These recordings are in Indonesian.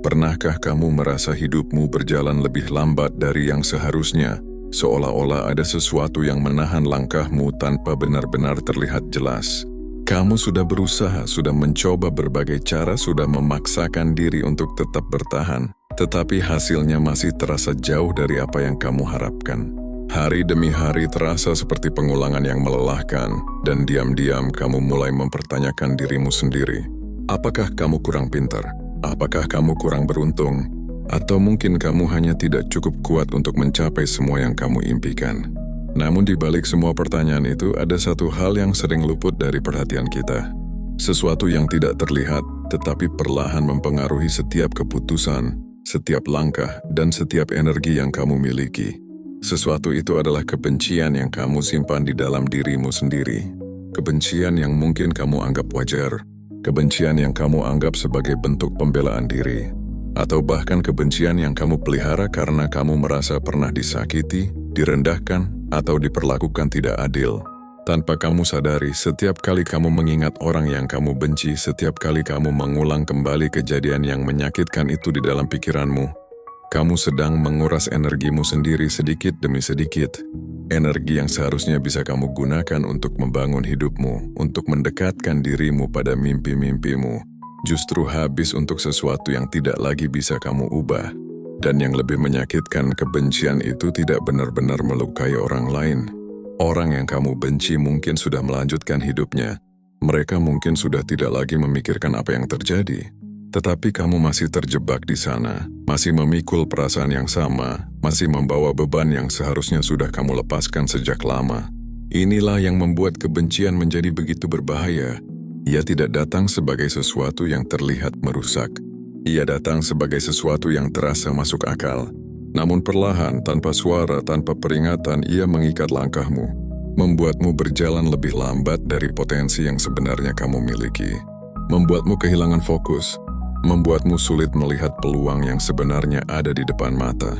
Pernahkah kamu merasa hidupmu berjalan lebih lambat dari yang seharusnya, seolah-olah ada sesuatu yang menahan langkahmu tanpa benar-benar terlihat jelas? Kamu sudah berusaha, sudah mencoba berbagai cara, sudah memaksakan diri untuk tetap bertahan, tetapi hasilnya masih terasa jauh dari apa yang kamu harapkan. Hari demi hari terasa seperti pengulangan yang melelahkan, dan diam-diam kamu mulai mempertanyakan dirimu sendiri. Apakah kamu kurang pintar? Apakah kamu kurang beruntung? Atau mungkin kamu hanya tidak cukup kuat untuk mencapai semua yang kamu impikan? Namun di balik semua pertanyaan itu ada satu hal yang sering luput dari perhatian kita. Sesuatu yang tidak terlihat, tetapi perlahan mempengaruhi setiap keputusan, setiap langkah, dan setiap energi yang kamu miliki. Sesuatu itu adalah kebencian yang kamu simpan di dalam dirimu sendiri. Kebencian yang mungkin kamu anggap wajar. Kebencian yang kamu anggap sebagai bentuk pembelaan diri, atau bahkan kebencian yang kamu pelihara karena kamu merasa pernah disakiti, direndahkan, atau diperlakukan tidak adil. Tanpa kamu sadari, setiap kali kamu mengingat orang yang kamu benci, setiap kali kamu mengulang kembali kejadian yang menyakitkan itu di dalam pikiranmu, kamu sedang menguras energimu sendiri sedikit demi sedikit. Energi yang seharusnya bisa kamu gunakan untuk membangun hidupmu, untuk mendekatkan dirimu pada mimpi-mimpimu, justru habis untuk sesuatu yang tidak lagi bisa kamu ubah. Dan yang lebih menyakitkan, kebencian itu tidak benar-benar melukai orang lain. Orang yang kamu benci mungkin sudah melanjutkan hidupnya. Mereka mungkin sudah tidak lagi memikirkan apa yang terjadi. Tetapi kamu masih terjebak di sana, masih memikul perasaan yang sama, masih membawa beban yang seharusnya sudah kamu lepaskan sejak lama. Inilah yang membuat kebencian menjadi begitu berbahaya. Ia tidak datang sebagai sesuatu yang terlihat merusak. Ia datang sebagai sesuatu yang terasa masuk akal. Namun perlahan, tanpa suara, tanpa peringatan, ia mengikat langkahmu, membuatmu berjalan lebih lambat dari potensi yang sebenarnya kamu miliki, membuatmu kehilangan fokus, membuatmu sulit melihat peluang yang sebenarnya ada di depan mata.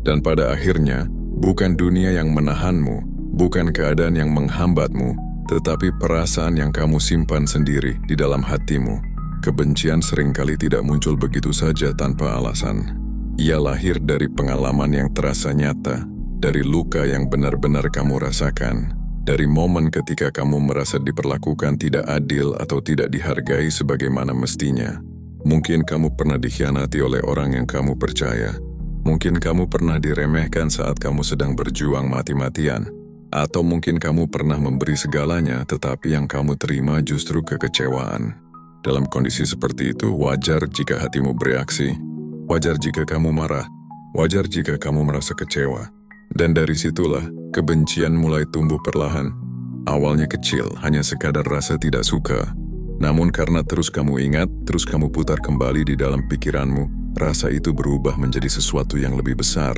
Dan pada akhirnya, bukan dunia yang menahanmu, bukan keadaan yang menghambatmu, tetapi perasaan yang kamu simpan sendiri di dalam hatimu. Kebencian seringkali tidak muncul begitu saja tanpa alasan. Ia lahir dari pengalaman yang terasa nyata, dari luka yang benar-benar kamu rasakan, dari momen ketika kamu merasa diperlakukan tidak adil atau tidak dihargai sebagaimana mestinya. Mungkin kamu pernah dikhianati oleh orang yang kamu percaya. Mungkin kamu pernah diremehkan saat kamu sedang berjuang mati-matian. Atau mungkin kamu pernah memberi segalanya, tetapi yang kamu terima justru kekecewaan. Dalam kondisi seperti itu, wajar jika hatimu bereaksi. Wajar jika kamu marah. Wajar jika kamu merasa kecewa. Dan dari situlah, kebencian mulai tumbuh perlahan. Awalnya kecil, hanya sekadar rasa tidak suka. Namun karena terus kamu ingat, terus kamu putar kembali di dalam pikiranmu, rasa itu berubah menjadi sesuatu yang lebih besar.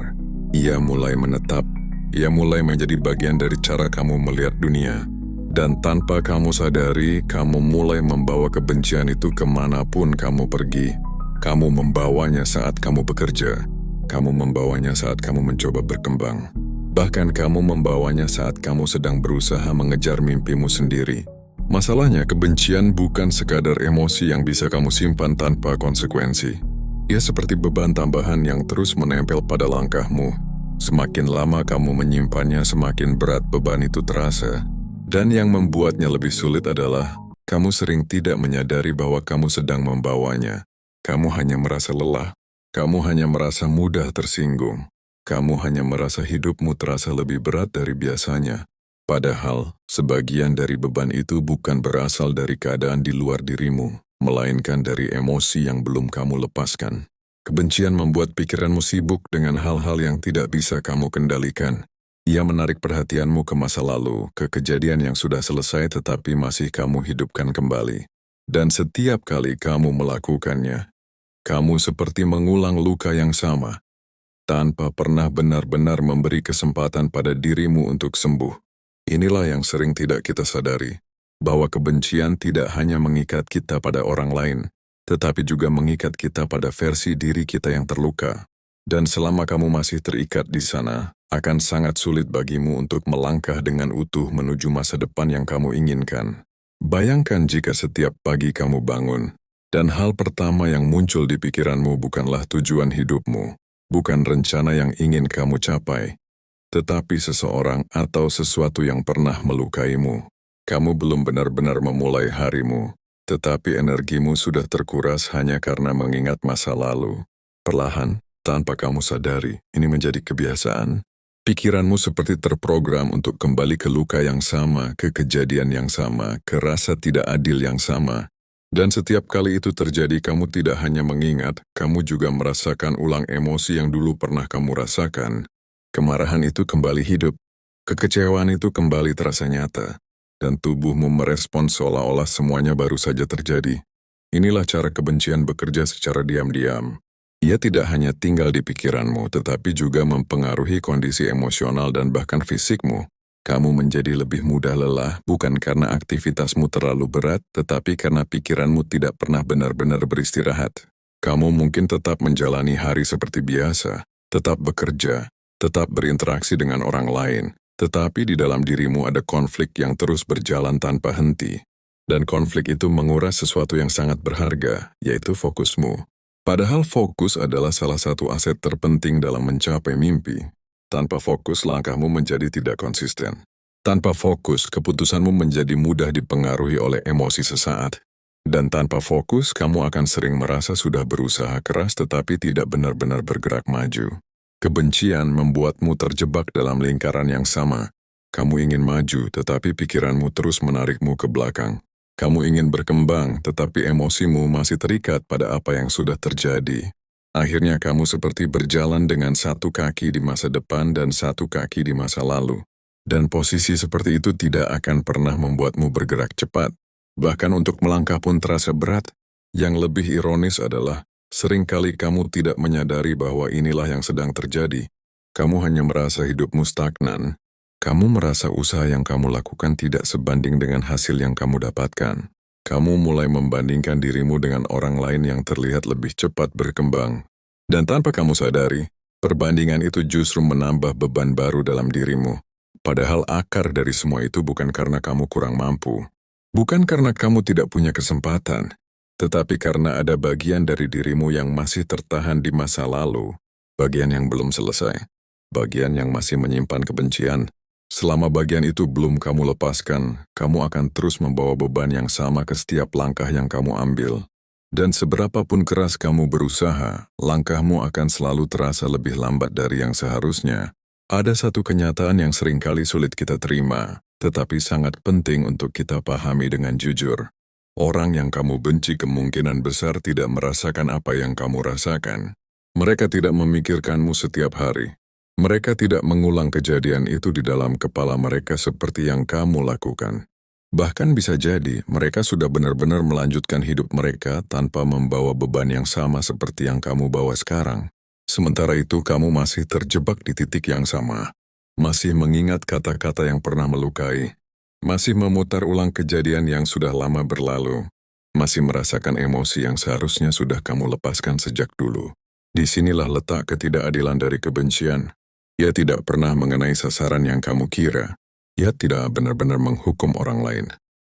Ia mulai menetap, ia mulai menjadi bagian dari cara kamu melihat dunia. Dan tanpa kamu sadari, kamu mulai membawa kebencian itu kemanapun kamu pergi. Kamu membawanya saat kamu bekerja, kamu membawanya saat kamu mencoba berkembang. Bahkan kamu membawanya saat kamu sedang berusaha mengejar mimpimu sendiri. Masalahnya, kebencian bukan sekadar emosi yang bisa kamu simpan tanpa konsekuensi. Ia seperti beban tambahan yang terus menempel pada langkahmu. Semakin lama kamu menyimpannya, semakin berat beban itu terasa. Dan yang membuatnya lebih sulit adalah, kamu sering tidak menyadari bahwa kamu sedang membawanya. Kamu hanya merasa lelah, kamu hanya merasa mudah tersinggung. Kamu hanya merasa hidupmu terasa lebih berat dari biasanya. Padahal, sebagian dari beban itu bukan berasal dari keadaan di luar dirimu, melainkan dari emosi yang belum kamu lepaskan. Kebencian membuat pikiranmu sibuk dengan hal-hal yang tidak bisa kamu kendalikan. Ia menarik perhatianmu ke masa lalu, ke kejadian yang sudah selesai tetapi masih kamu hidupkan kembali. Dan setiap kali kamu melakukannya, kamu seperti mengulang luka yang sama, tanpa pernah benar-benar memberi kesempatan pada dirimu untuk sembuh. Inilah yang sering tidak kita sadari, bahwa kebencian tidak hanya mengikat kita pada orang lain, tetapi juga mengikat kita pada versi diri kita yang terluka. Dan selama kamu masih terikat di sana, akan sangat sulit bagimu untuk melangkah dengan utuh menuju masa depan yang kamu inginkan. Bayangkan jika setiap pagi kamu bangun, Dan hal pertama yang muncul di pikiranmu bukanlah tujuan hidupmu, bukan rencana yang ingin kamu capai, tetapi seseorang atau sesuatu yang pernah melukaimu. Kamu belum benar-benar memulai harimu, tetapi energimu sudah terkuras hanya karena mengingat masa lalu. Perlahan, tanpa kamu sadari, ini menjadi kebiasaan. Pikiranmu seperti terprogram untuk kembali ke luka yang sama, ke kejadian yang sama, ke rasa tidak adil yang sama. Dan setiap kali itu terjadi, kamu tidak hanya mengingat, kamu juga merasakan ulang emosi yang dulu pernah kamu rasakan. Kemarahan itu kembali hidup, kekecewaan itu kembali terasa nyata, dan tubuhmu merespons seolah-olah semuanya baru saja terjadi. Inilah cara kebencian bekerja secara diam-diam. Ia tidak hanya tinggal di pikiranmu, tetapi juga mempengaruhi kondisi emosional dan bahkan fisikmu. Kamu menjadi lebih mudah lelah bukan karena aktivitasmu terlalu berat, tetapi karena pikiranmu tidak pernah benar-benar beristirahat. Kamu mungkin tetap menjalani hari seperti biasa, tetap bekerja, tetap berinteraksi dengan orang lain, tetapi di dalam dirimu ada konflik yang terus berjalan tanpa henti. Dan konflik itu menguras sesuatu yang sangat berharga, yaitu fokusmu. Padahal fokus adalah salah satu aset terpenting dalam mencapai mimpi. Tanpa fokus, langkahmu menjadi tidak konsisten. Tanpa fokus, keputusanmu menjadi mudah dipengaruhi oleh emosi sesaat. Dan tanpa fokus, kamu akan sering merasa sudah berusaha keras tetapi tidak benar-benar bergerak maju. Kebencian membuatmu terjebak dalam lingkaran yang sama. Kamu ingin maju, tetapi pikiranmu terus menarikmu ke belakang. Kamu ingin berkembang, tetapi emosimu masih terikat pada apa yang sudah terjadi. Akhirnya kamu seperti berjalan dengan satu kaki di masa depan dan satu kaki di masa lalu. Dan posisi seperti itu tidak akan pernah membuatmu bergerak cepat. Bahkan untuk melangkah pun terasa berat. Yang lebih ironis adalah, seringkali kamu tidak menyadari bahwa inilah yang sedang terjadi. Kamu hanya merasa hidupmu stagnan. Kamu merasa usaha yang kamu lakukan tidak sebanding dengan hasil yang kamu dapatkan. Kamu mulai membandingkan dirimu dengan orang lain yang terlihat lebih cepat berkembang. Dan tanpa kamu sadari, perbandingan itu justru menambah beban baru dalam dirimu. Padahal akar dari semua itu bukan karena kamu kurang mampu. Bukan karena kamu tidak punya kesempatan, tetapi karena ada bagian dari dirimu yang masih tertahan di masa lalu. Bagian yang belum selesai. Bagian yang masih menyimpan kebencian. Selama bagian itu belum kamu lepaskan, kamu akan terus membawa beban yang sama ke setiap langkah yang kamu ambil. Dan seberapapun keras kamu berusaha, langkahmu akan selalu terasa lebih lambat dari yang seharusnya. Ada satu kenyataan yang seringkali sulit kita terima, tetapi sangat penting untuk kita pahami dengan jujur. Orang yang kamu benci kemungkinan besar tidak merasakan apa yang kamu rasakan. Mereka tidak memikirkanmu setiap hari. Mereka tidak mengulang kejadian itu di dalam kepala mereka seperti yang kamu lakukan. Bahkan bisa jadi mereka sudah benar-benar melanjutkan hidup mereka tanpa membawa beban yang sama seperti yang kamu bawa sekarang. Sementara itu kamu masih terjebak di titik yang sama. Masih mengingat kata-kata yang pernah melukai. Masih memutar ulang kejadian yang sudah lama berlalu. Masih merasakan emosi yang seharusnya sudah kamu lepaskan sejak dulu. Disinilah letak ketidakadilan dari kebencian. Ia tidak pernah mengenai sasaran yang kamu kira. Ia tidak benar-benar menghukum orang lain.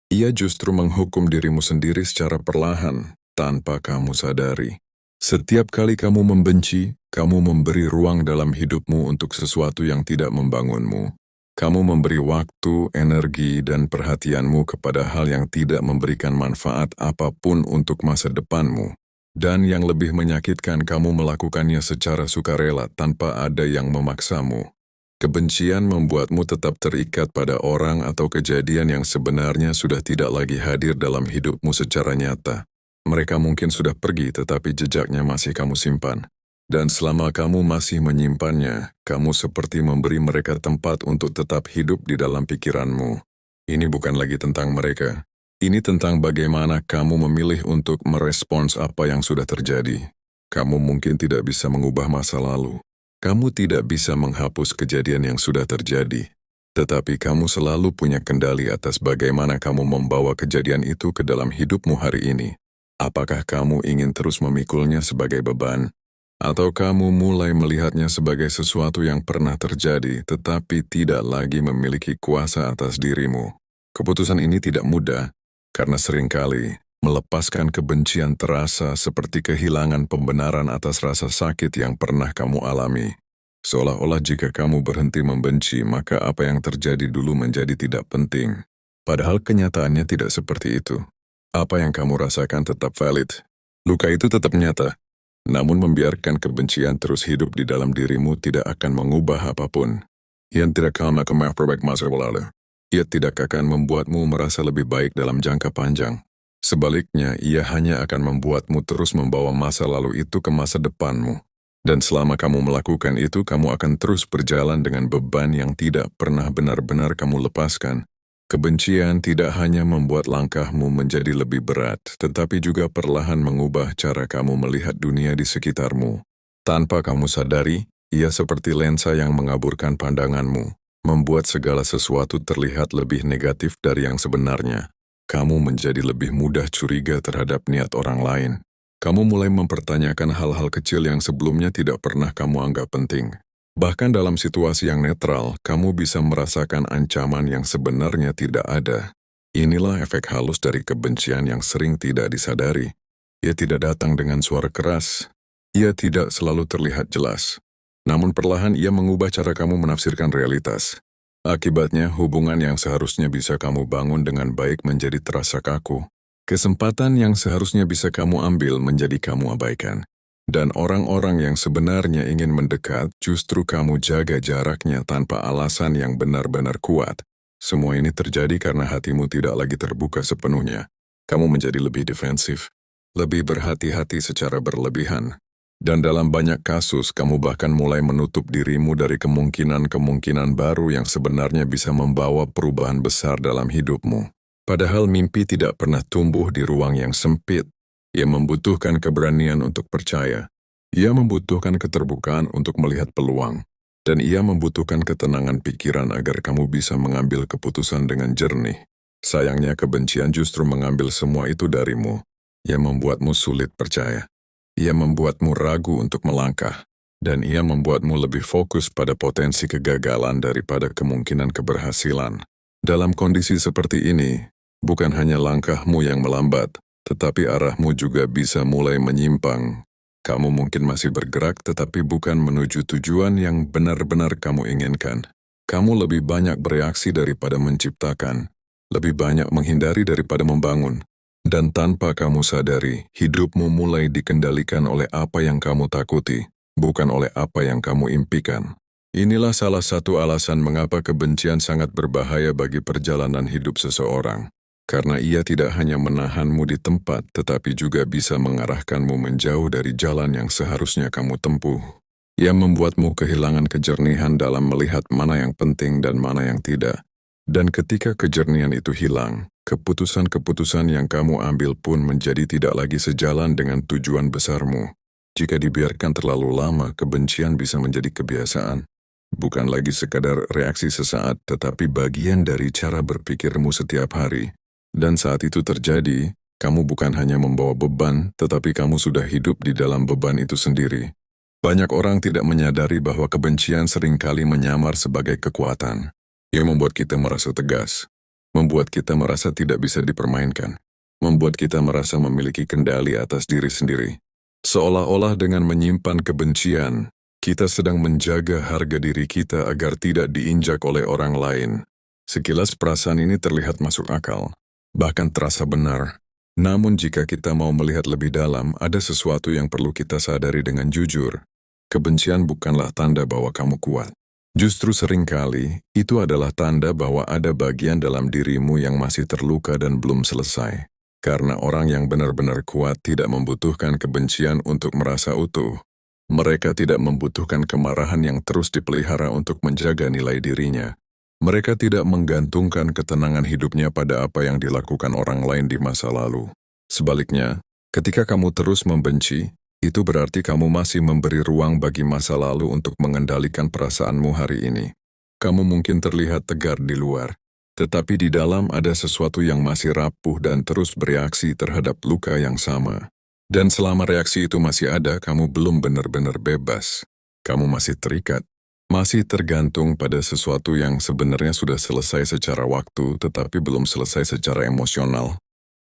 Ia justru menghukum dirimu sendiri secara perlahan, tanpa kamu sadari. Setiap kali kamu membenci, kamu memberi ruang dalam hidupmu untuk sesuatu yang tidak membangunmu. Kamu memberi waktu, energi, dan perhatianmu kepada hal yang tidak memberikan manfaat apapun untuk masa depanmu. Dan yang lebih menyakitkan, kamu melakukannya secara sukarela tanpa ada yang memaksamu. Kebencian membuatmu tetap terikat pada orang atau kejadian yang sebenarnya sudah tidak lagi hadir dalam hidupmu secara nyata. Mereka mungkin sudah pergi tetapi jejaknya masih kamu simpan. Dan selama kamu masih menyimpannya, kamu seperti memberi mereka tempat untuk tetap hidup di dalam pikiranmu. Ini bukan lagi tentang mereka. Ini tentang bagaimana kamu memilih untuk merespons apa yang sudah terjadi. Kamu mungkin tidak bisa mengubah masa lalu. Kamu tidak bisa menghapus kejadian yang sudah terjadi. Tetapi kamu selalu punya kendali atas bagaimana kamu membawa kejadian itu ke dalam hidupmu hari ini. Apakah kamu ingin terus memikulnya sebagai beban? Atau kamu mulai melihatnya sebagai sesuatu yang pernah terjadi tetapi tidak lagi memiliki kuasa atas dirimu? Keputusan ini tidak mudah. Karena seringkali, Melepaskan kebencian terasa seperti kehilangan pembenaran atas rasa sakit yang pernah kamu alami. Seolah-olah jika kamu berhenti membenci, maka apa yang terjadi dulu menjadi tidak penting. Padahal kenyataannya tidak seperti itu. Apa yang kamu rasakan tetap valid. Luka itu tetap nyata. Namun membiarkan kebencian terus hidup di dalam dirimu tidak akan mengubah apapun. Yang tidak akan memperbaiki masa lalu. Ia tidak akan membuatmu merasa lebih baik dalam jangka panjang. Sebaliknya, ia hanya akan membuatmu terus membawa masa lalu itu ke masa depanmu. Dan selama kamu melakukan itu, kamu akan terus berjalan dengan beban yang tidak pernah benar-benar kamu lepaskan. Kebencian tidak hanya membuat langkahmu menjadi lebih berat, tetapi juga perlahan mengubah cara kamu melihat dunia di sekitarmu. Tanpa kamu sadari, ia seperti lensa yang mengaburkan pandanganmu, membuat segala sesuatu terlihat lebih negatif dari yang sebenarnya. Kamu menjadi lebih mudah curiga terhadap niat orang lain. Kamu mulai mempertanyakan hal-hal kecil yang sebelumnya tidak pernah kamu anggap penting. Bahkan dalam situasi yang netral, kamu bisa merasakan ancaman yang sebenarnya tidak ada. Inilah efek halus dari kebencian yang sering tidak disadari. Ia tidak datang dengan suara keras. Ia tidak selalu terlihat jelas. Namun perlahan ia mengubah cara kamu menafsirkan realitas. Akibatnya, hubungan yang seharusnya bisa kamu bangun dengan baik menjadi terasa kaku. Kesempatan yang seharusnya bisa kamu ambil menjadi kamu abaikan. Dan orang-orang yang sebenarnya ingin mendekat, justru kamu jaga jaraknya tanpa alasan yang benar-benar kuat. Semua ini terjadi karena hatimu tidak lagi terbuka sepenuhnya. Kamu menjadi lebih defensif, lebih berhati-hati secara berlebihan. Dan dalam banyak kasus, kamu bahkan mulai menutup dirimu dari kemungkinan-kemungkinan baru yang sebenarnya bisa membawa perubahan besar dalam hidupmu. Padahal mimpi tidak pernah tumbuh di ruang yang sempit. Ia membutuhkan keberanian untuk percaya. Ia membutuhkan keterbukaan untuk melihat peluang. Dan ia membutuhkan ketenangan pikiran agar kamu bisa mengambil keputusan dengan jernih. Sayangnya kebencian justru mengambil semua itu darimu. Ia membuatmu sulit percaya. Ia membuatmu ragu untuk melangkah, dan ia membuatmu lebih fokus pada potensi kegagalan daripada kemungkinan keberhasilan. Dalam kondisi seperti ini, bukan hanya langkahmu yang melambat, tetapi arahmu juga bisa mulai menyimpang. Kamu mungkin masih bergerak, tetapi bukan menuju tujuan yang benar-benar kamu inginkan. Kamu lebih banyak bereaksi daripada menciptakan, lebih banyak menghindari daripada membangun. Dan tanpa kamu sadari, hidupmu mulai dikendalikan oleh apa yang kamu takuti, bukan oleh apa yang kamu impikan. Inilah salah satu alasan mengapa kebencian sangat berbahaya bagi perjalanan hidup seseorang. Karena ia tidak hanya menahanmu di tempat, tetapi juga bisa mengarahkanmu menjauh dari jalan yang seharusnya kamu tempuh. Ia membuatmu kehilangan kejernihan dalam melihat mana yang penting dan mana yang tidak. Dan ketika kejernihan itu hilang, keputusan-keputusan yang kamu ambil pun menjadi tidak lagi sejalan dengan tujuan besarmu. Jika dibiarkan terlalu lama, kebencian bisa menjadi kebiasaan. Bukan lagi sekadar reaksi sesaat, tetapi bagian dari cara berpikirmu setiap hari. Dan saat itu terjadi, kamu bukan hanya membawa beban, tetapi kamu sudah hidup di dalam beban itu sendiri. Banyak orang tidak menyadari bahwa kebencian seringkali menyamar sebagai kekuatan. Ia membuat kita merasa tegas, membuat kita merasa tidak bisa dipermainkan, membuat kita merasa memiliki kendali atas diri sendiri. Seolah-olah dengan menyimpan kebencian, kita sedang menjaga harga diri kita agar tidak diinjak oleh orang lain. Sekilas perasaan ini terlihat masuk akal, bahkan terasa benar. Namun jika kita mau melihat lebih dalam, ada sesuatu yang perlu kita sadari dengan jujur. Kebencian bukanlah tanda bahwa kamu kuat. Justru seringkali, itu adalah tanda bahwa ada bagian dalam dirimu yang masih terluka dan belum selesai. Karena orang yang benar-benar kuat tidak membutuhkan kebencian untuk merasa utuh. Mereka tidak membutuhkan kemarahan yang terus dipelihara untuk menjaga nilai dirinya. Mereka tidak menggantungkan ketenangan hidupnya pada apa yang dilakukan orang lain di masa lalu. Sebaliknya, ketika kamu terus membenci, itu berarti kamu masih memberi ruang bagi masa lalu untuk mengendalikan perasaanmu hari ini. Kamu mungkin terlihat tegar di luar, tetapi di dalam ada sesuatu yang masih rapuh dan terus bereaksi terhadap luka yang sama. Dan selama reaksi itu masih ada, kamu belum benar-benar bebas. Kamu masih terikat, masih tergantung pada sesuatu yang sebenarnya sudah selesai secara waktu, tetapi belum selesai secara emosional.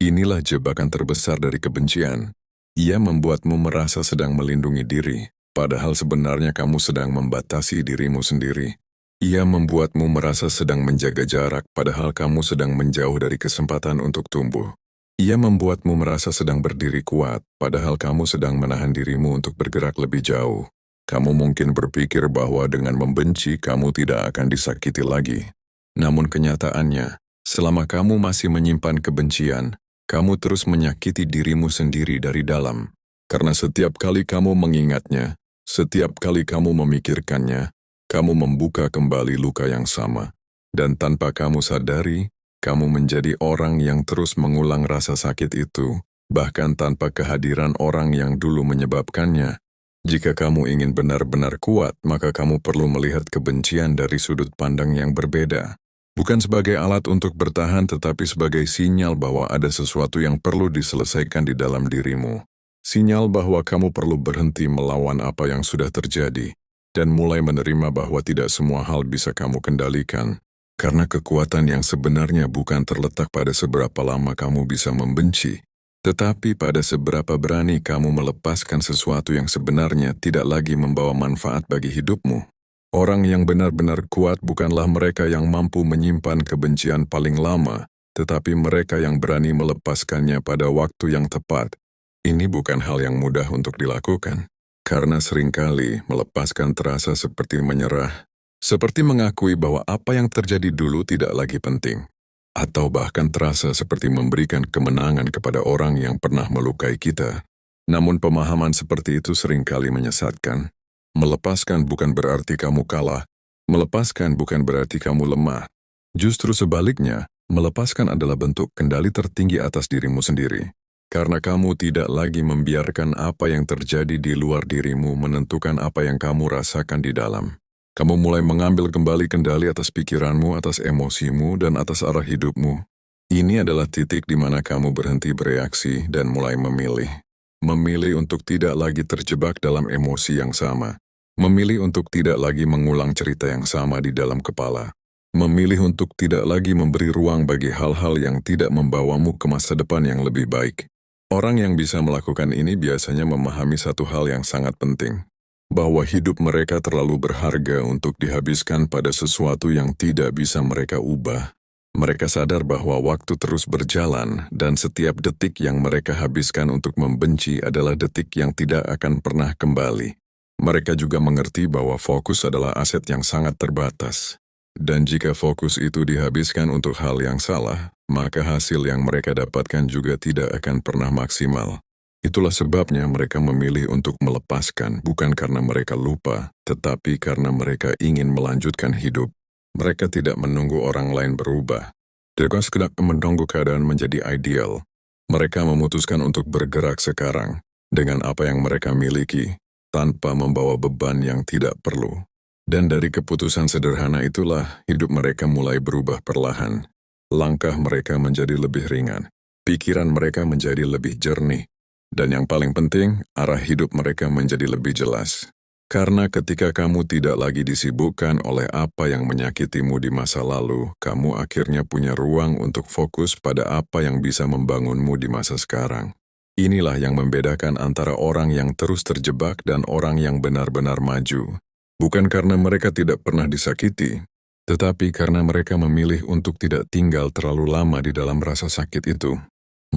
Inilah jebakan terbesar dari kebencian. Ia membuatmu merasa sedang melindungi diri, padahal sebenarnya kamu sedang membatasi dirimu sendiri. Ia membuatmu merasa sedang menjaga jarak, padahal kamu sedang menjauh dari kesempatan untuk tumbuh. Ia membuatmu merasa sedang berdiri kuat, padahal kamu sedang menahan dirimu untuk bergerak lebih jauh. Kamu mungkin berpikir bahwa dengan membenci, kamu tidak akan disakiti lagi. Namun kenyataannya, selama kamu masih menyimpan kebencian, kamu terus menyakiti dirimu sendiri dari dalam. Karena setiap kali kamu mengingatnya, setiap kali kamu memikirkannya, kamu membuka kembali luka yang sama. Dan tanpa kamu sadari, kamu menjadi orang yang terus mengulang rasa sakit itu, bahkan tanpa kehadiran orang yang dulu menyebabkannya. Jika kamu ingin benar-benar kuat, maka kamu perlu melihat kebencian dari sudut pandang yang berbeda. Bukan sebagai alat untuk bertahan, tetapi sebagai sinyal bahwa ada sesuatu yang perlu diselesaikan di dalam dirimu. Sinyal bahwa kamu perlu berhenti melawan apa yang sudah terjadi, dan mulai menerima bahwa tidak semua hal bisa kamu kendalikan. Karena kekuatan yang sebenarnya bukan terletak pada seberapa lama kamu bisa membenci, tetapi pada seberapa berani kamu melepaskan sesuatu yang sebenarnya tidak lagi membawa manfaat bagi hidupmu. Orang yang benar-benar kuat bukanlah mereka yang mampu menyimpan kebencian paling lama, tetapi mereka yang berani melepaskannya pada waktu yang tepat. Ini bukan hal yang mudah untuk dilakukan, karena seringkali melepaskan terasa seperti menyerah, seperti mengakui bahwa apa yang terjadi dulu tidak lagi penting, atau bahkan terasa seperti memberikan kemenangan kepada orang yang pernah melukai kita. Namun pemahaman seperti itu seringkali menyesatkan. Melepaskan bukan berarti kamu kalah, melepaskan bukan berarti kamu lemah. Justru sebaliknya, melepaskan adalah bentuk kendali tertinggi atas dirimu sendiri. Karena kamu tidak lagi membiarkan apa yang terjadi di luar dirimu menentukan apa yang kamu rasakan di dalam. Kamu mulai mengambil kembali kendali atas pikiranmu, atas emosimu, dan atas arah hidupmu. Ini adalah titik di mana kamu berhenti bereaksi dan mulai memilih. Memilih untuk tidak lagi terjebak dalam emosi yang sama. Memilih untuk tidak lagi mengulang cerita yang sama di dalam kepala. Memilih untuk tidak lagi memberi ruang bagi hal-hal yang tidak membawamu ke masa depan yang lebih baik. Orang yang bisa melakukan ini biasanya memahami satu hal yang sangat penting, bahwa hidup mereka terlalu berharga untuk dihabiskan pada sesuatu yang tidak bisa mereka ubah. Mereka sadar bahwa waktu terus berjalan dan setiap detik yang mereka habiskan untuk membenci adalah detik yang tidak akan pernah kembali. Mereka juga mengerti bahwa fokus adalah aset yang sangat terbatas. Dan jika fokus itu dihabiskan untuk hal yang salah, maka hasil yang mereka dapatkan juga tidak akan pernah maksimal. Itulah sebabnya mereka memilih untuk melepaskan, bukan karena mereka lupa, tetapi karena mereka ingin melanjutkan hidup. Mereka tidak menunggu orang lain berubah. Mereka sekedar menunggu keadaan menjadi ideal. Mereka memutuskan untuk bergerak sekarang, dengan apa yang mereka miliki, tanpa membawa beban yang tidak perlu. Dan dari keputusan sederhana itulah hidup mereka mulai berubah perlahan. Langkah mereka menjadi lebih ringan, pikiran mereka menjadi lebih jernih, dan yang paling penting, arah hidup mereka menjadi lebih jelas. Karena ketika kamu tidak lagi disibukkan oleh apa yang menyakitimu di masa lalu, kamu akhirnya punya ruang untuk fokus pada apa yang bisa membangunmu di masa sekarang. Inilah yang membedakan antara orang yang terus terjebak dan orang yang benar-benar maju. Bukan karena mereka tidak pernah disakiti, tetapi karena mereka memilih untuk tidak tinggal terlalu lama di dalam rasa sakit itu.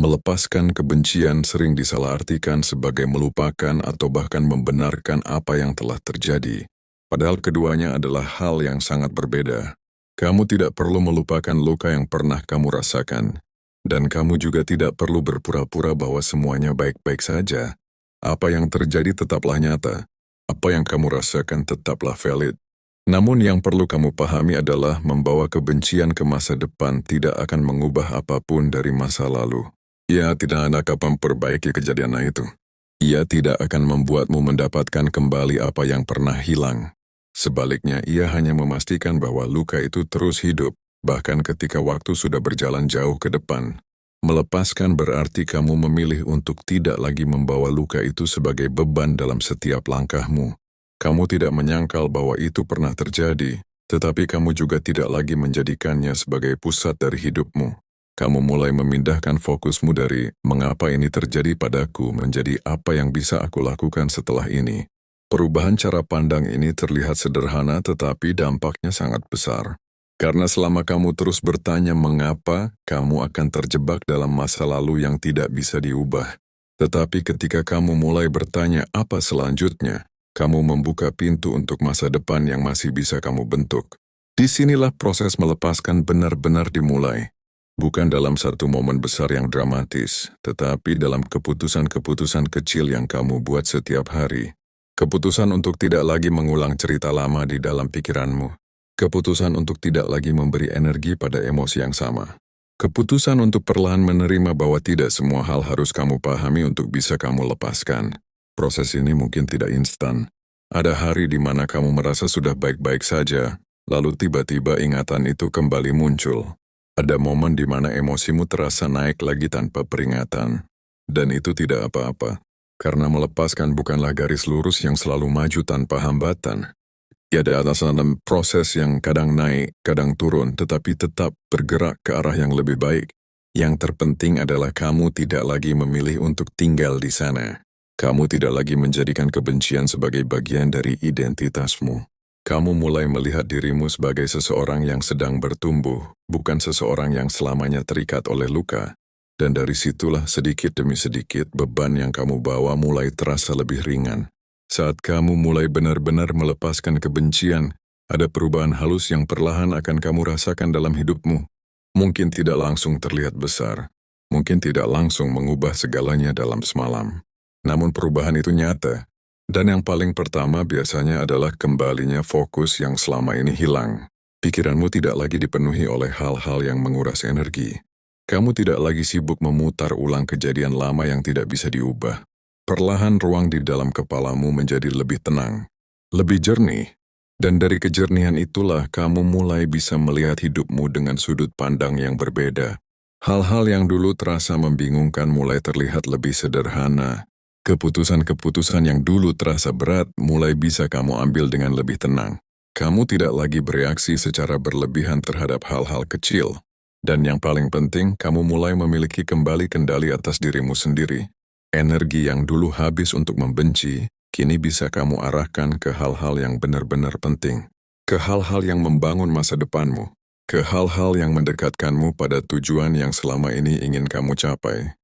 Melepaskan kebencian sering disalahartikan sebagai melupakan atau bahkan membenarkan apa yang telah terjadi. Padahal keduanya adalah hal yang sangat berbeda. Kamu tidak perlu melupakan luka yang pernah kamu rasakan. Dan kamu juga tidak perlu berpura-pura bahwa semuanya baik-baik saja. Apa yang terjadi tetaplah nyata. Apa yang kamu rasakan tetaplah valid. Namun yang perlu kamu pahami adalah membawa kebencian ke masa depan tidak akan mengubah apapun dari masa lalu. Ia tidak akan memperbaiki kejadian itu. Ia tidak akan membuatmu mendapatkan kembali apa yang pernah hilang. Sebaliknya, ia hanya memastikan bahwa luka itu terus hidup, bahkan ketika waktu sudah berjalan jauh ke depan. Melepaskan berarti kamu memilih untuk tidak lagi membawa luka itu sebagai beban dalam setiap langkahmu. Kamu tidak menyangkal bahwa itu pernah terjadi, tetapi kamu juga tidak lagi menjadikannya sebagai pusat dari hidupmu. Kamu mulai memindahkan fokusmu dari mengapa ini terjadi padaku menjadi apa yang bisa aku lakukan setelah ini. Perubahan cara pandang ini terlihat sederhana tetapi dampaknya sangat besar. Karena selama kamu terus bertanya mengapa, kamu akan terjebak dalam masa lalu yang tidak bisa diubah. Tetapi ketika kamu mulai bertanya apa selanjutnya, kamu membuka pintu untuk masa depan yang masih bisa kamu bentuk. Disinilah proses melepaskan benar-benar dimulai. Bukan dalam satu momen besar yang dramatis, tetapi dalam keputusan-keputusan kecil yang kamu buat setiap hari. Keputusan untuk tidak lagi mengulang cerita lama di dalam pikiranmu. Keputusan untuk tidak lagi memberi energi pada emosi yang sama. Keputusan untuk perlahan menerima bahwa tidak semua hal harus kamu pahami untuk bisa kamu lepaskan. Proses ini mungkin tidak instan. Ada hari di mana kamu merasa sudah baik-baik saja, lalu tiba-tiba ingatan itu kembali muncul. Ada momen di mana emosimu terasa naik lagi tanpa peringatan. Dan itu tidak apa-apa, karena melepaskan bukanlah garis lurus yang selalu maju tanpa hambatan. Ada dalam proses yang kadang naik, kadang turun, tetapi tetap bergerak ke arah yang lebih baik. Yang terpenting adalah kamu tidak lagi memilih untuk tinggal di sana. Kamu tidak lagi menjadikan kebencian sebagai bagian dari identitasmu. Kamu mulai melihat dirimu sebagai seseorang yang sedang bertumbuh, bukan seseorang yang selamanya terikat oleh luka. Dan dari situlah sedikit demi sedikit beban yang kamu bawa mulai terasa lebih ringan. Saat kamu mulai benar-benar melepaskan kebencian, ada perubahan halus yang perlahan akan kamu rasakan dalam hidupmu. Mungkin tidak langsung terlihat besar, mungkin tidak langsung mengubah segalanya dalam semalam. Namun perubahan itu nyata. Dan yang paling pertama biasanya adalah kembalinya fokus yang selama ini hilang. Pikiranmu tidak lagi dipenuhi oleh hal-hal yang menguras energi. Kamu tidak lagi sibuk memutar ulang kejadian lama yang tidak bisa diubah. Perlahan ruang di dalam kepalamu menjadi lebih tenang, lebih jernih. Dan dari kejernihan itulah kamu mulai bisa melihat hidupmu dengan sudut pandang yang berbeda. Hal-hal yang dulu terasa membingungkan mulai terlihat lebih sederhana. Keputusan-keputusan yang dulu terasa berat mulai bisa kamu ambil dengan lebih tenang. Kamu tidak lagi bereaksi secara berlebihan terhadap hal-hal kecil. Dan yang paling penting, kamu mulai memiliki kembali kendali atas dirimu sendiri. Energi yang dulu habis untuk membenci, kini bisa kamu arahkan ke hal-hal yang benar-benar penting. Ke hal-hal yang membangun masa depanmu. Ke hal-hal yang mendekatkanmu pada tujuan yang selama ini ingin kamu capai.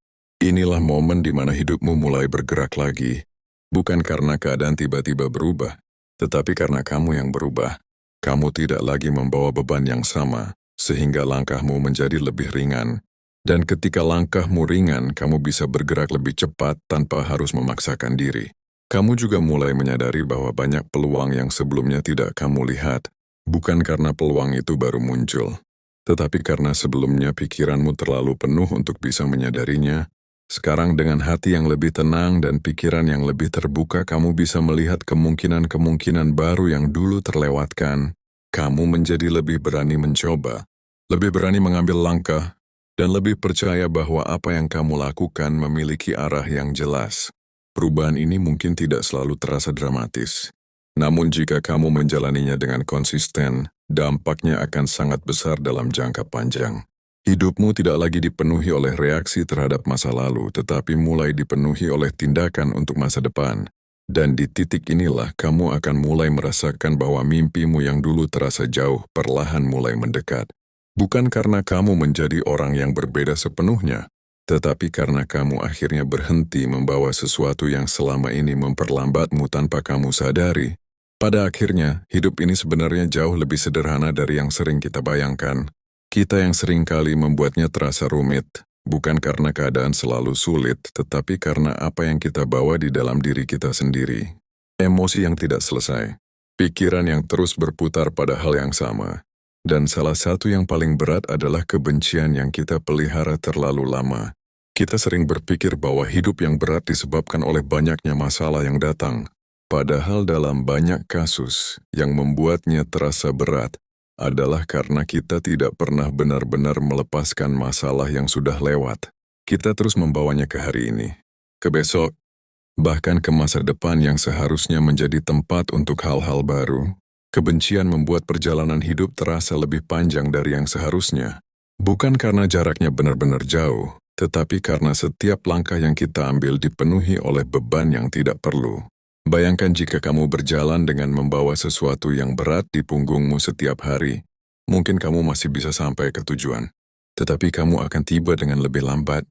Inilah momen di mana hidupmu mulai bergerak lagi, bukan karena keadaan tiba-tiba berubah, tetapi karena kamu yang berubah. Kamu tidak lagi membawa beban yang sama, sehingga langkahmu menjadi lebih ringan. Dan ketika langkahmu ringan, kamu bisa bergerak lebih cepat tanpa harus memaksakan diri. Kamu juga mulai menyadari bahwa banyak peluang yang sebelumnya tidak kamu lihat, bukan karena peluang itu baru muncul, tetapi karena sebelumnya pikiranmu terlalu penuh untuk bisa menyadarinya. Sekarang dengan hati yang lebih tenang dan pikiran yang lebih terbuka, kamu bisa melihat kemungkinan-kemungkinan baru yang dulu terlewatkan. Kamu menjadi lebih berani mencoba, lebih berani mengambil langkah, dan lebih percaya bahwa apa yang kamu lakukan memiliki arah yang jelas. Perubahan ini mungkin tidak selalu terasa dramatis. Namun jika kamu menjalaninya dengan konsisten, dampaknya akan sangat besar dalam jangka panjang. Hidupmu tidak lagi dipenuhi oleh reaksi terhadap masa lalu, tetapi mulai dipenuhi oleh tindakan untuk masa depan. Dan di titik inilah kamu akan mulai merasakan bahwa mimpimu yang dulu terasa jauh perlahan mulai mendekat. Bukan karena kamu menjadi orang yang berbeda sepenuhnya, tetapi karena kamu akhirnya berhenti membawa sesuatu yang selama ini memperlambatmu tanpa kamu sadari. Pada akhirnya, hidup ini sebenarnya jauh lebih sederhana dari yang sering kita bayangkan. Kita yang seringkali membuatnya terasa rumit, bukan karena keadaan selalu sulit, tetapi karena apa yang kita bawa di dalam diri kita sendiri. Emosi yang tidak selesai, pikiran yang terus berputar pada hal yang sama, dan salah satu yang paling berat adalah kebencian yang kita pelihara terlalu lama. Kita sering berpikir bahwa hidup yang berat disebabkan oleh banyaknya masalah yang datang, padahal dalam banyak kasus yang membuatnya terasa berat adalah karena kita tidak pernah benar-benar melepaskan masalah yang sudah lewat. Kita terus membawanya ke hari ini, ke besok, bahkan ke masa depan yang seharusnya menjadi tempat untuk hal-hal baru. Kebencian membuat perjalanan hidup terasa lebih panjang dari yang seharusnya. Bukan karena jaraknya benar-benar jauh, tetapi karena setiap langkah yang kita ambil dipenuhi oleh beban yang tidak perlu. Bayangkan jika kamu berjalan dengan membawa sesuatu yang berat di punggungmu setiap hari, mungkin kamu masih bisa sampai ke tujuan. Tetapi kamu akan tiba dengan lebih lambat,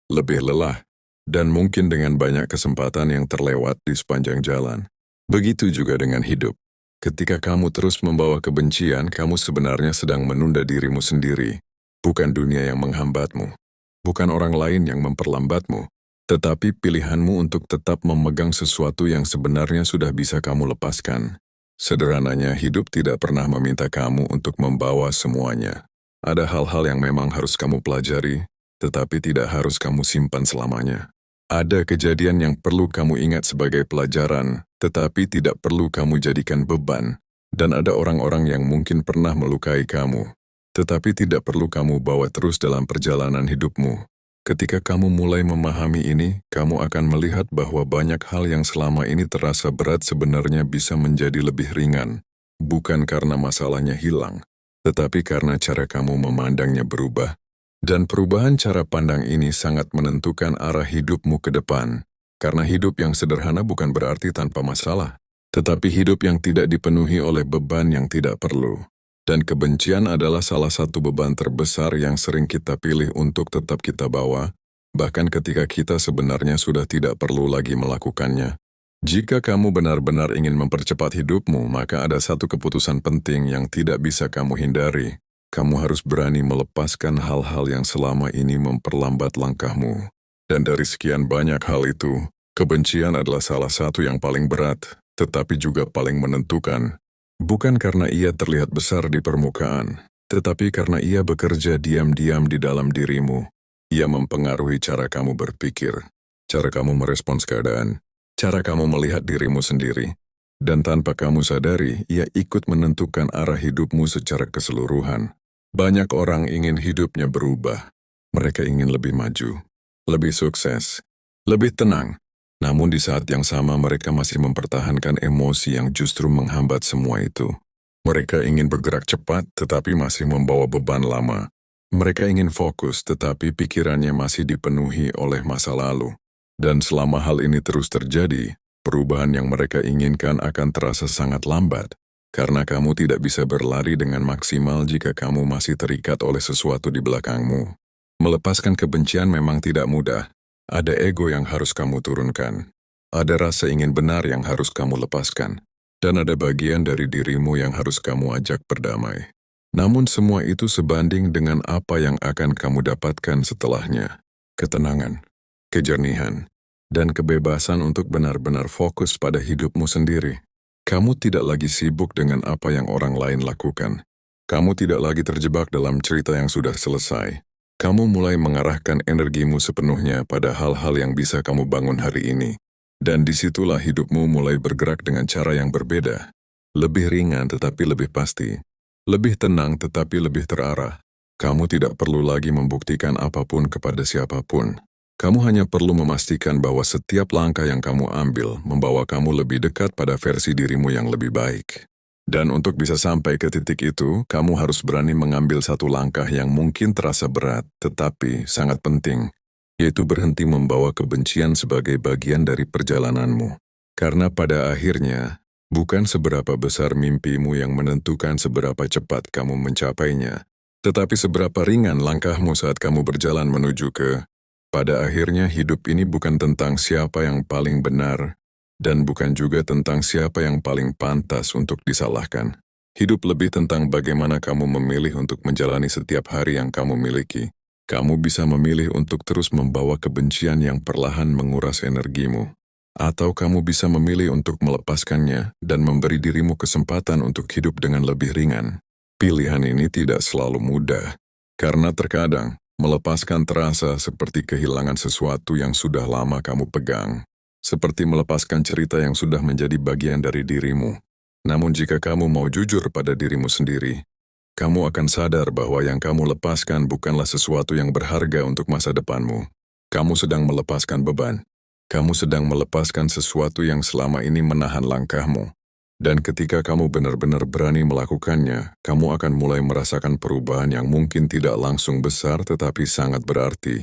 lebih lelah, dan mungkin dengan banyak kesempatan yang terlewat di sepanjang jalan. Begitu juga dengan hidup. Ketika kamu terus membawa kebencian, kamu sebenarnya sedang menunda dirimu sendiri. Bukan dunia yang menghambatmu, bukan orang lain yang memperlambatmu, tetapi pilihanmu untuk tetap memegang sesuatu yang sebenarnya sudah bisa kamu lepaskan. Sederhananya, hidup tidak pernah meminta kamu untuk membawa semuanya. Ada hal-hal yang memang harus kamu pelajari, tetapi tidak harus kamu simpan selamanya. Ada kejadian yang perlu kamu ingat sebagai pelajaran, tetapi tidak perlu kamu jadikan beban. Dan ada orang-orang yang mungkin pernah melukai kamu, tetapi tidak perlu kamu bawa terus dalam perjalanan hidupmu. Ketika kamu mulai memahami ini, kamu akan melihat bahwa banyak hal yang selama ini terasa berat sebenarnya bisa menjadi lebih ringan. Bukan karena masalahnya hilang, tetapi karena cara kamu memandangnya berubah. Dan perubahan cara pandang ini sangat menentukan arah hidupmu ke depan. Karena hidup yang sederhana bukan berarti tanpa masalah, tetapi hidup yang tidak dipenuhi oleh beban yang tidak perlu. Dan kebencian adalah salah satu beban terbesar yang sering kita pilih untuk tetap kita bawa, bahkan ketika kita sebenarnya sudah tidak perlu lagi melakukannya. Jika kamu benar-benar ingin mempercepat hidupmu, maka ada satu keputusan penting yang tidak bisa kamu hindari. Kamu harus berani melepaskan hal-hal yang selama ini memperlambat langkahmu. Dan dari sekian banyak hal itu, kebencian adalah salah satu yang paling berat, tetapi juga paling menentukan. Bukan karena ia terlihat besar di permukaan, tetapi karena ia bekerja diam-diam di dalam dirimu. Ia mempengaruhi cara kamu berpikir, cara kamu merespons keadaan, cara kamu melihat dirimu sendiri. Dan tanpa kamu sadari, ia ikut menentukan arah hidupmu secara keseluruhan. Banyak orang ingin hidupnya berubah. Mereka ingin lebih maju, lebih sukses, lebih tenang. Namun di saat yang sama mereka masih mempertahankan emosi yang justru menghambat semua itu. Mereka ingin bergerak cepat tetapi masih membawa beban lama. Mereka ingin fokus tetapi pikirannya masih dipenuhi oleh masa lalu. Dan selama hal ini terus terjadi, perubahan yang mereka inginkan akan terasa sangat lambat. Karena kamu tidak bisa berlari dengan maksimal jika kamu masih terikat oleh sesuatu di belakangmu. Melepaskan kebencian memang tidak mudah. Ada ego yang harus kamu turunkan. Ada rasa ingin benar yang harus kamu lepaskan. Dan ada bagian dari dirimu yang harus kamu ajak berdamai. Namun semua itu sebanding dengan apa yang akan kamu dapatkan setelahnya. Ketenangan, kejernihan, dan kebebasan untuk benar-benar fokus pada hidupmu sendiri. Kamu tidak lagi sibuk dengan apa yang orang lain lakukan. Kamu tidak lagi terjebak dalam cerita yang sudah selesai. Kamu mulai mengarahkan energimu sepenuhnya pada hal-hal yang bisa kamu bangun hari ini. Dan disitulah hidupmu mulai bergerak dengan cara yang berbeda. Lebih ringan tetapi lebih pasti. Lebih tenang tetapi lebih terarah. Kamu tidak perlu lagi membuktikan apapun kepada siapapun. Kamu hanya perlu memastikan bahwa setiap langkah yang kamu ambil membawa kamu lebih dekat pada versi dirimu yang lebih baik. Dan untuk bisa sampai ke titik itu, kamu harus berani mengambil satu langkah yang mungkin terasa berat, tetapi sangat penting, yaitu berhenti membawa kebencian sebagai bagian dari perjalananmu. Karena pada akhirnya, bukan seberapa besar mimpimu yang menentukan seberapa cepat kamu mencapainya, tetapi seberapa ringan langkahmu saat kamu berjalan menuju ke. Pada akhirnya, hidup ini bukan tentang siapa yang paling benar, dan bukan juga tentang siapa yang paling pantas untuk disalahkan. Hidup lebih tentang bagaimana kamu memilih untuk menjalani setiap hari yang kamu miliki. Kamu bisa memilih untuk terus membawa kebencian yang perlahan menguras energimu. Atau kamu bisa memilih untuk melepaskannya dan memberi dirimu kesempatan untuk hidup dengan lebih ringan. Pilihan ini tidak selalu mudah, karena terkadang melepaskan terasa seperti kehilangan sesuatu yang sudah lama kamu pegang. Seperti melepaskan cerita yang sudah menjadi bagian dari dirimu. Namun jika kamu mau jujur pada dirimu sendiri, kamu akan sadar bahwa yang kamu lepaskan bukanlah sesuatu yang berharga untuk masa depanmu. Kamu sedang melepaskan beban. Kamu sedang melepaskan sesuatu yang selama ini menahan langkahmu. Dan ketika kamu benar-benar berani melakukannya, kamu akan mulai merasakan perubahan yang mungkin tidak langsung besar tetapi sangat berarti.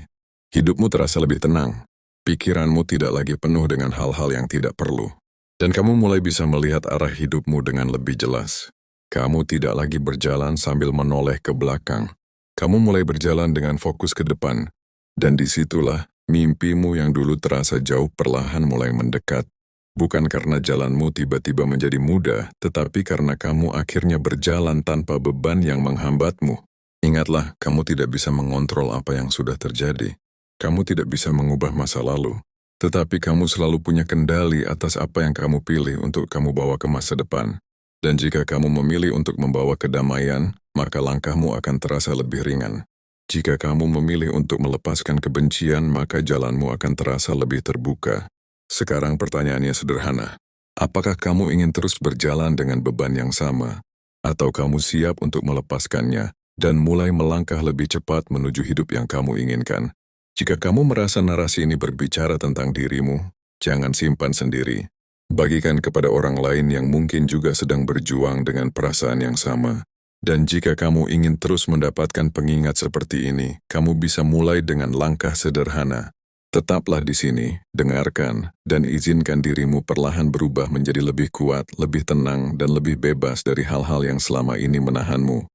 Hidupmu terasa lebih tenang. Pikiranmu tidak lagi penuh dengan hal-hal yang tidak perlu. Dan kamu mulai bisa melihat arah hidupmu dengan lebih jelas. Kamu tidak lagi berjalan sambil menoleh ke belakang. Kamu mulai berjalan dengan fokus ke depan. Dan disitulah mimpimu yang dulu terasa jauh perlahan mulai mendekat. Bukan karena jalanmu tiba-tiba menjadi mudah, tetapi karena kamu akhirnya berjalan tanpa beban yang menghambatmu. Ingatlah, kamu tidak bisa mengontrol apa yang sudah terjadi. Kamu tidak bisa mengubah masa lalu. Tetapi kamu selalu punya kendali atas apa yang kamu pilih untuk kamu bawa ke masa depan. Dan jika kamu memilih untuk membawa kedamaian, maka langkahmu akan terasa lebih ringan. Jika kamu memilih untuk melepaskan kebencian, maka jalanmu akan terasa lebih terbuka. Sekarang pertanyaannya sederhana. Apakah kamu ingin terus berjalan dengan beban yang sama? Atau kamu siap untuk melepaskannya dan mulai melangkah lebih cepat menuju hidup yang kamu inginkan? Jika kamu merasa narasi ini berbicara tentang dirimu, jangan simpan sendiri. Bagikan kepada orang lain yang mungkin juga sedang berjuang dengan perasaan yang sama. Dan jika kamu ingin terus mendapatkan pengingat seperti ini, kamu bisa mulai dengan langkah sederhana. Tetaplah di sini, dengarkan, dan izinkan dirimu perlahan berubah menjadi lebih kuat, lebih tenang, dan lebih bebas dari hal-hal yang selama ini menahanmu.